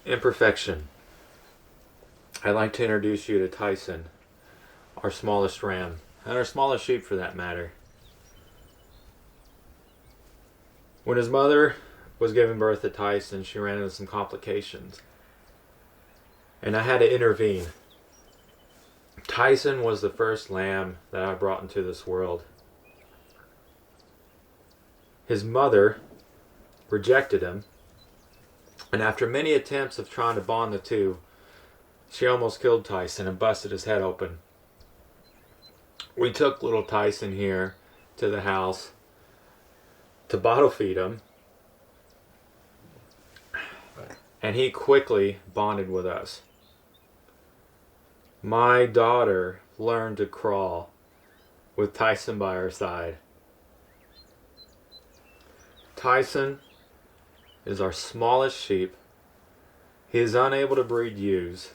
Imperfection. I'd like to introduce you to Tyson, our smallest ram, and our smallest sheep for that matter. When his mother was giving birth to Tyson, she ran into some complications, and I had to intervene. Tyson was the first lamb that I brought into this world. His mother rejected him, and after many attempts of trying to bond the two, she almost killed Tyson and busted his head open. We took little Tyson here to the house to bottle feed him, and he quickly bonded with us. My daughter learned to crawl with Tyson by her side. Tyson is our smallest sheep. He is unable to breed ewes,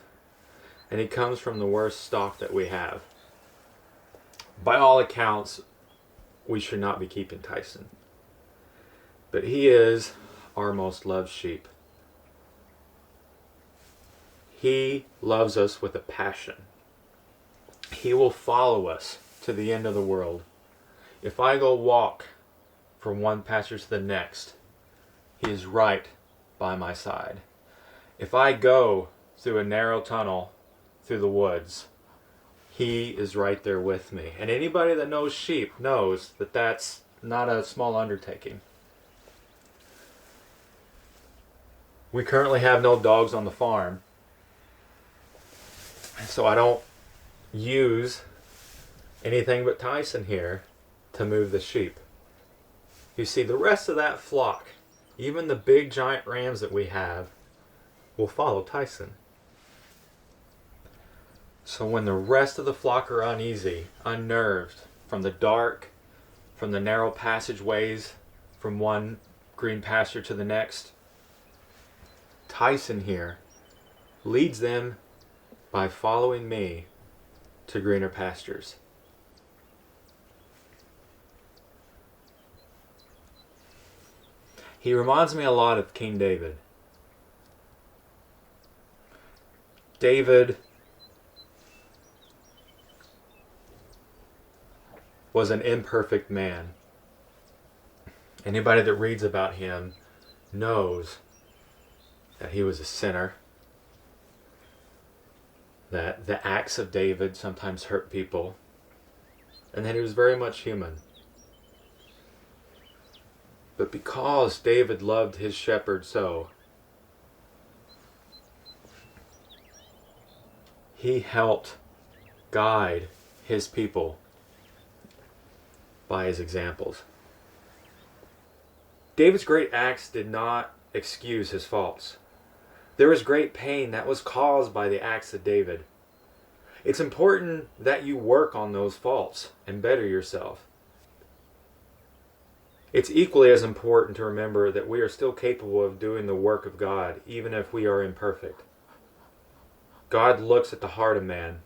and he comes from the worst stock that we have. By all accounts, we should not be keeping Tyson, but he is our most loved sheep. He loves us with a passion. He will follow us to the end of the world. If I go walk from one pasture to the next, he is right by my side. If I go through a narrow tunnel through the woods, he is right there with me. And anybody that knows sheep knows that that's not a small undertaking. We currently have no dogs on the farm, so I don't use anything but Tyson here to move the sheep. You see, the rest of that flock, even the big giant rams that we have, will follow Tyson. So when the rest of the flock are uneasy, unnerved from the dark, from the narrow passageways, from one green pasture to the next, Tyson here leads them by following me to greener pastures. He reminds me a lot of King David. David was an imperfect man. Anybody that reads about him knows that he was a sinner, that the acts of David sometimes hurt people, and that he was very much human. But because David loved his shepherd so, he helped guide his people by his examples. David's great acts did not excuse his faults. There was great pain that was caused by the acts of David. It's important that you work on those faults and better yourself. It's equally as important to remember that we are still capable of doing the work of God, even if we are imperfect. God looks at the heart of man.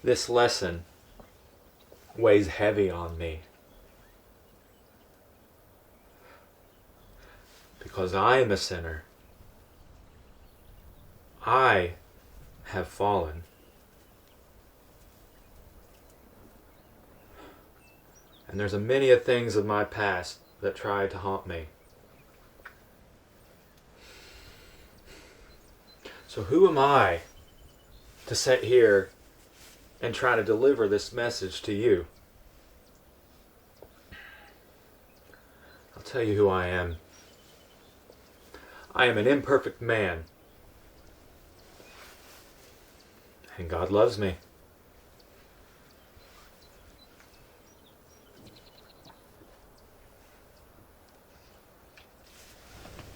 This lesson weighs heavy on me, because I am a sinner. I have fallen. And there's many a things of my past that try to haunt me. So who am I to sit here and try to deliver this message to you? I'll tell you who I am. I am an imperfect man. And God loves me.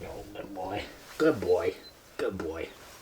Oh, good boy. Good boy. Good boy.